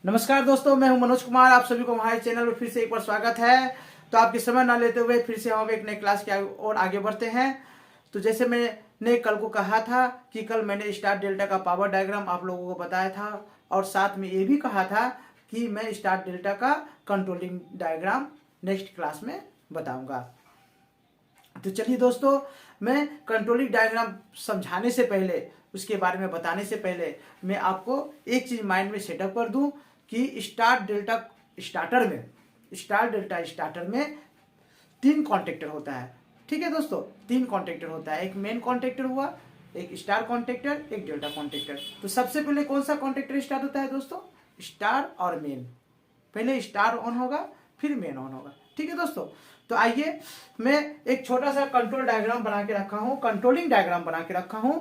नमस्कार दोस्तों, मैं हूं मनोज कुमार। आप सभी को हमारे चैनल में फिर से एक बार स्वागत है। तो आपकी समय ना लेते हुए फिर से हम एक नए क्लास के और आगे बढ़ते हैं। तो जैसे मैंने कल को कहा था कि कल मैंने स्टार डेल्टा का पावर डायग्राम आप लोगों को बताया था और साथ में ये भी कहा था कि मैं स्टार डेल्टा का कंट्रोलिंग डायग्राम नेक्स्ट क्लास में बताऊंगा। तो चलिए दोस्तों, मैं कंट्रोलिंग डायग्राम समझाने से पहले, उसके बारे में बताने से पहले मैं आपको एक चीज माइंड में सेटअप कर दूं कि स्टार डेल्टा स्टार्टर में 3 कॉन्टेक्टर होता है। ठीक है दोस्तों, 3 कॉन्टेक्टर होता है। एक मेन कॉन्टेक्टर हुआ, एक स्टार कॉन्टेक्टर, एक डेल्टा कॉन्टेक्टर। तो सबसे पहले कौन सा कॉन्टेक्टर स्टार्ट होता है दोस्तों? स्टार और मेन। पहले स्टार ऑन होगा, फिर मेन ऑन होगा। ठीक है दोस्तों, तो आइए मैं एक छोटा सा कंट्रोलिंग डायग्राम बना के रखा हूं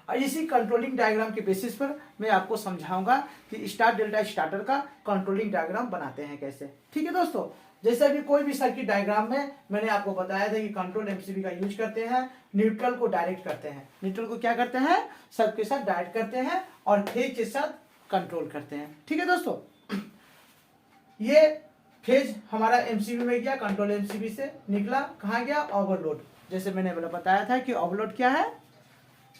और इसी कंट्रोलिंग डायग्राम के बेसिस पर मैं आपको समझाऊंगा कि स्टार डेल्टा स्टार्टर का कंट्रोलिंग डायग्राम बनाते हैं कैसे। ठीक है दोस्तों, जैसे भी कोई भी सर्किट डायग्राम में मैंने आपको बताया था कि कंट्रोल एमसीबी का यूज करते हैं, न्यूट्रल को डायरेक्ट करते हैं। न्यूट्रल को क्या करते हैं? सबके साथ डायरेक्ट करते हैं और फेज के साथ कंट्रोल करते हैं। ठीक है दोस्तों, ये फेज हमारा एमसीबी में गया, कंट्रोल एमसीबी से निकला, कहाँ गया? ओवरलोड। जैसे मैंने बताया था कि ओवरलोड क्या है?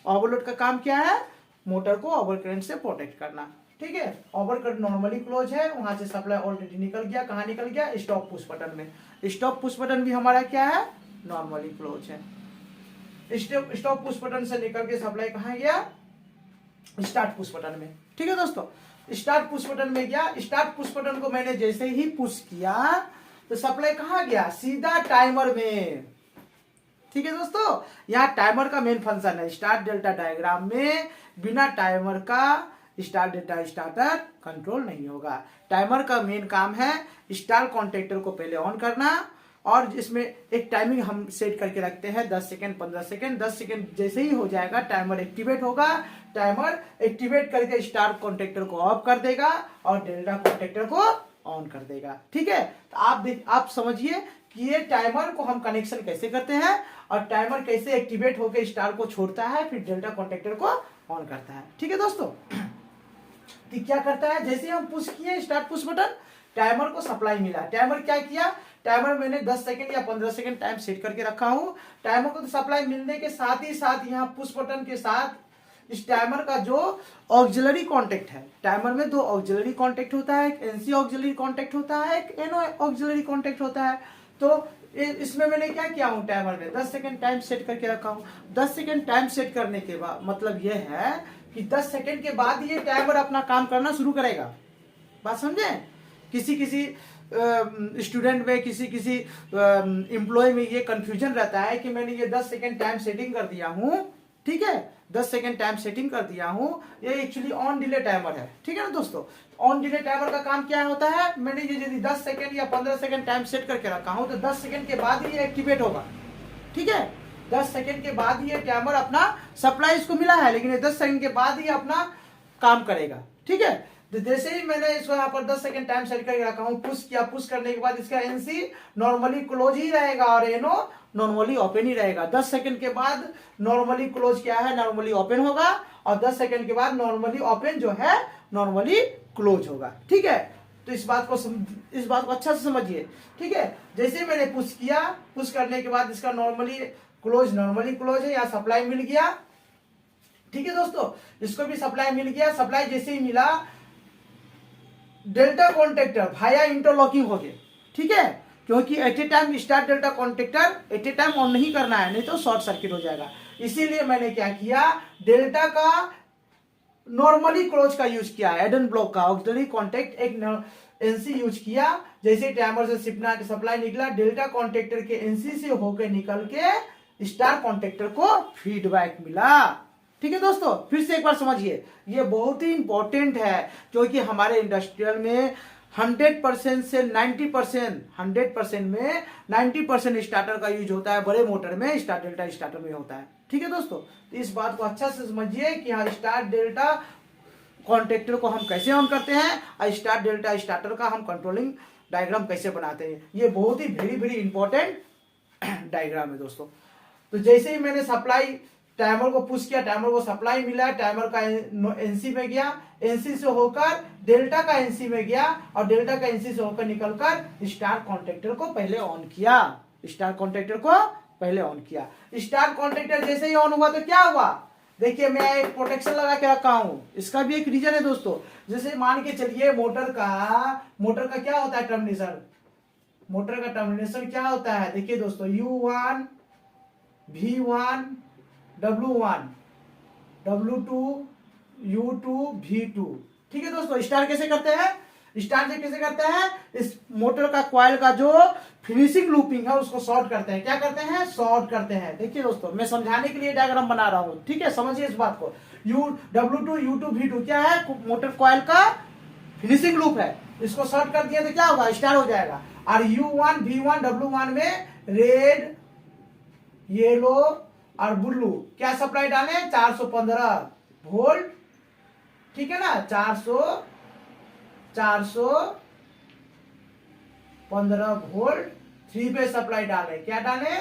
ओवरलोड का काम क्या है? मोटर को ओवर करंट से प्रोटेक्ट करना। ठीक है, ओवर करंट नॉर्मली क्लोज है, वहां से सप्लाई ऑलरेडी निकल गया। कहाँ निकल गया? स्टॉप पुश बटन में। स्टॉप पुश बटन भी हमारा क्या है? नॉर्मली क्लोज है। स्टॉप पुश बटन से निकल के सप्लाई कहाँ गया? स्टार्ट पुश बटन में। ठीक है दोस्तों, स्टार्ट पुश बटन में गया। स्टार्ट पुश बटन को मैंने जैसे ही पुश किया तो सप्लाई कहाँ गया? सीधा टाइमर में। ठीक है दोस्तों, यहाँ टाइमर का मेन फंक्शन है। स्टार डेल्टा डायग्राम में बिना टाइमर का स्टार डेल्टा स्टार्टर कंट्रोल नहीं होगा। टाइमर का मेन काम है स्टार कॉन्टेक्टर को पहले ऑन करना और इसमें एक टाइमिंग हम सेट करके रखते हैं 10 सेकेंड 15 सेकेंड। 10 सेकेंड जैसे ही हो जाएगा टाइमर एक्टिवेट होगा। टाइमर एक्टिवेट करके स्टार कॉन्टेक्टर को ऑफ कर देगा और डेल्टा कॉन्टेक्टर को ऑन कर देगा। ठीक है, तो आप समझिए कि ये टाइमर को हम कनेक्शन कैसे करते हैं और टाइमर कैसे एक्टिवेट होकर स्टार को छोड़ता है, फिर डेल्टा कॉन्टेक्टर को ऑन करता है। ठीक है दोस्तों, तो क्या करता है? जैसे हम पुश किए स्टार्ट पुश बटन, टाइमर को सप्लाई मिला। टाइमर क्या किया? टाइमर मैंने 10 सेकंड या 15 सेकंड टाइम सेट करके रखा हूं। टाइमर को तो सप्लाई मिलने के साथ ही साथ यहाँ पुश बटन के साथ इस टाइमर का जो ऑक्सिलरी कांटेक्ट है, टाइमर में 2 ऑक्सिलरी कांटेक्ट होता है, एक एनसी ऑक्सिलरी कांटेक्ट होता है, एक एनओ ऑक्सिलरी कांटेक्ट होता है। तो इसमें मैंने क्या किया हूं? टाइमर में 10 सेकंड टाइम सेट करके रखा हूं। 10 सेकंड टाइम सेट करने के बाद मतलब यह है कि 10 सेकंड के बाद ये टाइमर अपना काम करना शुरू करेगा। बात समझे? किसी स्टूडेंट में, किसी एम्प्लॉय में ये कंफ्यूजन रहता है कि मैंने ये 10 सेकंड टाइम सेटिंग कर दिया हूं। ठीक है, 10 सेकंड टाइम सेटिंग कर दिया हूं, ये एक्चुअली ऑन डिले टाइमर है। ठीक है ना दोस्तों, ऑन डिले टाइमर का काम क्या होता है? मैंने ये यदि 10 सेकंड या 15 सेकंड टाइम सेट करके रखा हूं तो 10 सेकंड के बाद ही ये एक्टिवेट होगा। ठीक है, 10 सेकंड के बाद ये टाइमर अपना सप्लाई इसको मिला है, लेकिन ये 10 सेकंड के बाद ही अपना काम करेगा। ठीक है, तो जैसे ही मैंने इसको यहाँ पर 10 सेकंड टाइम सेट करके रखा हूं, पुश किया, पुश करने के बाद इसका एनसी नॉर्मली क्लोज ही रहेगा और एनओ नॉर्मली ओपन ही रहेगा। 10 सेकंड के बाद नॉर्मली क्लोज क्या है? नॉर्मली ओपन होगा और 10 सेकंड के बाद नॉर्मली ओपन जो है नॉर्मली क्लोज होगा। ठीक है, तो इस बात को अच्छा से समझिए। ठीक है, जैसे मैंने पुश किया, पुश करने के बाद इसका नॉर्मली क्लोज है या सप्लाई मिल गया। ठीक है दोस्तों, इसको भी सप्लाई मिल गया। सप्लाई जैसे ही मिला, डेल्टा कॉन्टेक्टर भाया इंटरलॉकिंग हो गया। ठीक है, क्योंकि at a time star delta contactor at a time on नहीं करना है, नहीं तो शॉर्ट सर्किट हो जाएगा। इसीलिए मैंने क्या किया? डेल्टा का नॉर्मली क्लोज का यूज किया, एडन ब्लॉक का ऑक्सिलरी कॉन्टेक्ट एक एनसी यूज किया। जैसे टाइमर से सिपना के सप्लाई निकला, डेल्टा कॉन्टेक्टर के एनसी से होकर निकल के स्टार कॉन्टेक्टर को फीडबैक मिला। ठीक है दोस्तों, फिर से एक बार समझिए, ये बहुत ही इंपॉर्टेंट है क्योंकि हमारे इंडस्ट्रियल में 100% से 90%, 100% में 90% स्टार्टर का यूज होता है। बड़े मोटर में स्टार डेल्टा स्टार्टर में होता है। ठीक है दोस्तों, तो इस बात को अच्छा से समझिए कि हाँ, स्टार डेल्टा कॉन्टेक्टर को हम कैसे ऑन करते हैं और स्टार डेल्टा स्टार्टर का हम कंट्रोलिंग डायग्राम कैसे बनाते हैं। ये बहुत ही वेरी वेरी इंपॉर्टेंट डायग्राम है दोस्तों। तो जैसे ही मैंने सप्लाई टाइमर को पुश किया, टाइमर को सप्लाई मिला, टाइमर का एनसी में गया, एनसी से होकर डेल्टा का एनसी में गया और डेल्टा का एनसी से होकर निकलकर स्टार कॉन्टेक्टर को पहले ऑन किया, स्टार कॉन्टेक्टर को पहले ऑन किया। स्टार कॉन्टेक्टर जैसे ही ऑन हुआ तो क्या हुआ, देखिए मैं एक प्रोटेक्शन लगा के रखा हूं, इसका भी एक रीजन है दोस्तों। जैसे मान के चलिए मोटर का क्या होता है टर्मिनेशन, मोटर का टर्मिनेशन क्या होता है, देखिए दोस्तों U1 V1 W1 W2 U2 V2। ठीक है दोस्तों, स्टार कैसे करते हैं, स्टार से कैसे करते हैं, इस मोटर का कॉइल का जो फिनिशिंग लूपिंग है उसको शॉर्ट करते हैं। क्या करते हैं, शॉर्ट करते हैं। देखिए दोस्तों मैं समझाने के लिए डायग्राम बना रहा हूं, ठीक है, समझिए इस बात को। W2 U2 V2 क्या है, मोटर कॉइल का फिनिशिंग लूप है, इसको शॉर्ट कर दिया तो क्या होगा, स्टार हो जाएगा। और U1 V1 W1 में रेड, येलो और ब्लू क्या सप्लाई डाले, 415 वोल्ट, ठीक है ना, 415 वोल्ट 3 फेज सप्लाई डाले, क्या डाले,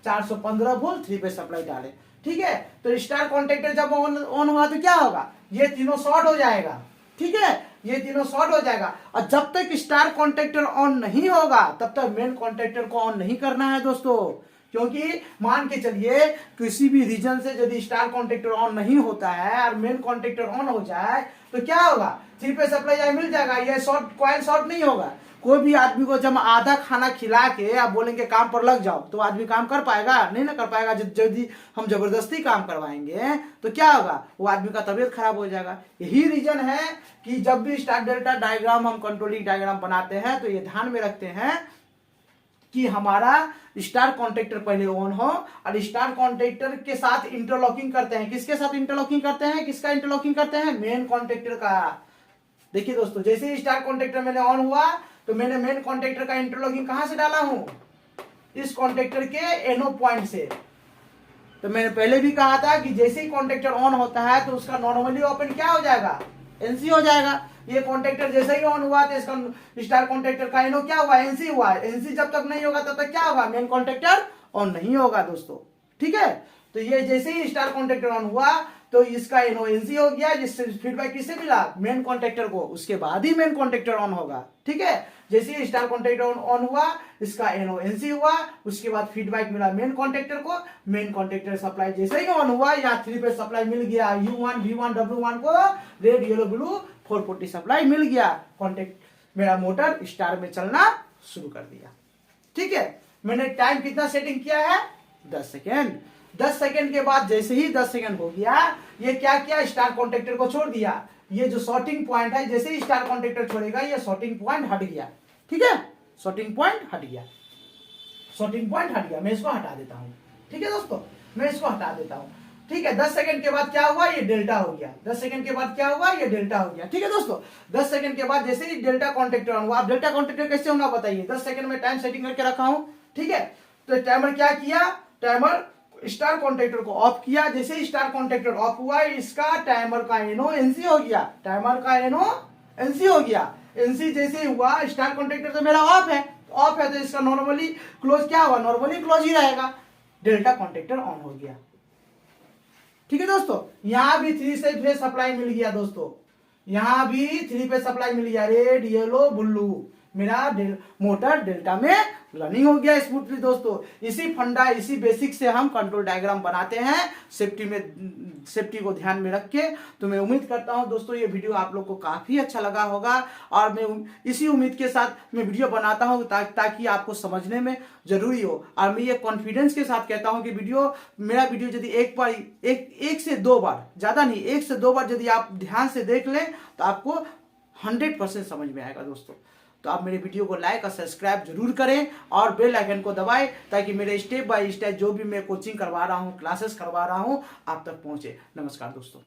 415 वोल्ट 3 फेज सप्लाई डाले। ठीक है, तो स्टार कॉन्टेक्टर जब ऑन हुआ तो क्या होगा, ये तीनों शॉर्ट हो जाएगा। ठीक है, ये तीनों शॉर्ट हो जाएगा। और जब तक स्टार कॉन्टेक्टर ऑन नहीं होगा तब तक मेन कॉन्टेक्टर को ऑन नहीं करना है दोस्तों, क्योंकि मान के चलिए किसी भी रीजन से यदि स्टार कॉन्टेक्टर ऑन नहीं होता है और मेन कॉन्टेक्टर ऑन हो जाए तो क्या होगा, 3 फेज सप्लाई मिल जाएगा, ये शॉर्ट कॉइल शॉर्ट नहीं होगा। कोई भी आदमी को जब आधा खाना खिला के आप बोलेंगे काम पर लग जाओ तो आदमी काम कर पाएगा, नहीं ना कर पाएगा। यदि हम जबरदस्ती काम करवाएंगे तो क्या होगा, वो आदमी का तबीयत खराब हो जाएगा। यही रीजन है कि जब भी स्टार डेल्टा डायग्राम हम कंट्रोलिंग डायग्राम बनाते हैं तो ये ध्यान में रखते हैं कि हमारा स्टार कॉन्टेक्टर पहले ऑन हो और स्टार कॉन्टेक्टर के साथ इंटरलॉकिंग करते हैं। किसके साथ इंटरलॉकिंग करते हैं, किसका इंटरलॉकिंग करते हैं, मेन कॉन्टेक्टर का। देखिए दोस्तों जैसे ही स्टार कॉन्टेक्टर मैंने ऑन हुआ तो मैंने मेन कॉन्टेक्टर का इंटरलॉकिंग कहां से डाला हूं, इस कॉन्टेक्टर के एनो पॉइंट से। तो मैंने पहले भी कहा था कि जैसे ही कॉन्टेक्टर ऑन होता है तो उसका नॉर्मली ओपन क्या हो जाएगा, एनसी हो जाएगा। ये कॉन्टेक्टर जैसे ही ऑन हुआ तो इसका स्टार कॉन्टेक्टर का एनो क्या हुआ, एनसी हुआ। एनसी जब तक नहीं होगा तब तक क्या होगा, मेन कॉन्टेक्टर ऑन नहीं होगा दोस्तों। ठीक है, तो ये जैसे ही स्टार कॉन्टेक्टर ऑन हुआ तो इसका एनो एनसी हो गया, जिससे फीडबैक किससे मिला, मेन कॉन्टेक्टर को, उसके बाद ही मेन कॉन्टेक्टर ऑन होगा। ठीक है, जैसे ही स्टार कॉन्टेक्टर ऑन हुआ इसका एनो एनसी हुआ, उसके बाद फीडबैक मिला मेन कॉन्टेक्टर को, मेन कॉन्टेक्टर सप्लाई जैसे ही ऑन हुआ या 3 फेज सप्लाई मिल गया, U1 V1 W1 को रेड येलो ब्लू 440 सप्लाई मिल गया, कॉन्टेक्ट मेरा मोटर स्टार में चलना शुरू कर दिया। ठीक है, मैंने टाइम कितना सेटिंग किया है, 10 सेकेंड। 10 सेकेंड के बाद जैसे ही 10 सेकेंड हो गया, ये क्या किया, स्टार कॉन्टेक्टर को छोड़ दिया। ये जो शॉर्टिंग पॉइंट है जैसे ही स्टार कॉन्टेक्टर छोड़ेगा ये शॉर्टिंग पॉइंट हट गया। ठीक है, शॉर्टिंग पॉइंट हट गया, शॉर्टिंग पॉइंट हट गया। मैं इसको हटा देता हूं। ठीक है दोस्तों, मैं इसको हटा देता हूं। ठीक है, 10 सेकंड के बाद क्या हुआ, ये डेल्टा हो गया। 10 सेकंड के बाद क्या हुआ, ये डेल्टा हो गया। ठीक है दोस्तों, 10 सेकंड के बाद जैसे ही डेल्टा कॉन्टेक्टर ऑन हुआ, अब डेल्टा कॉन्टेक्टर कैसे होना बताइए। 10 सेकंड में टाइम सेटिंग करके रखा हूं। ठीक है, तो टाइमर क्या किया, टाइमर स्टार कॉन्टेक्टर को ऑफ किया। जैसे ही स्टार कॉन्टेक्टर ऑफ हुआ इसका टाइमर का एनो एनसी हो गया, टाइमर का एनो एनसी हो गया। एनसी जैसे ही हुआ, स्टार कॉन्टेक्टर तो मेरा ऑफ है, तो इसका नॉर्मली क्लोज क्या हुआ, नॉर्मली क्लोज ही रहेगा। डेल्टा कॉन्टेक्टर ऑन हो गया। ठीक है दोस्तों, यहां भी 3 फेज सप्लाई मिल गया दोस्तों, यहां भी 3 फेज सप्लाई मिल गया, रेड येलो ब्लू। मेरा मोटर डेल्टा में रनिंग हो गया स्मूथली दोस्तों। इसी फंडा, इसी बेसिक से हम कंट्रोल डायग्राम बनाते हैं सेफ्टी को ध्यान में रख के। तो मैं उम्मीद करता हूं दोस्तों ये वीडियो आप लोग को काफी अच्छा लगा होगा और मैं इसी उम्मीद के साथ मैं वीडियो बनाता हूं ताकि आपको समझने में जरूरी हो। और मैं ये कॉन्फिडेंस के साथ कहता हूं कि मेरा वीडियो यदि एक से दो बार, ज्यादा नहीं, 1 से 2 बार यदि आप ध्यान से देख लें तो आपको 100% समझ में आएगा दोस्तों। तो आप मेरे वीडियो को लाइक और सब्सक्राइब जरूर करें और बेल आइकन को दबाएं ताकि मेरे स्टेप बाय स्टेप जो भी मैं कोचिंग करवा रहा हूं, क्लासेस करवा रहा हूं, आप तक पहुंचे। नमस्कार दोस्तों।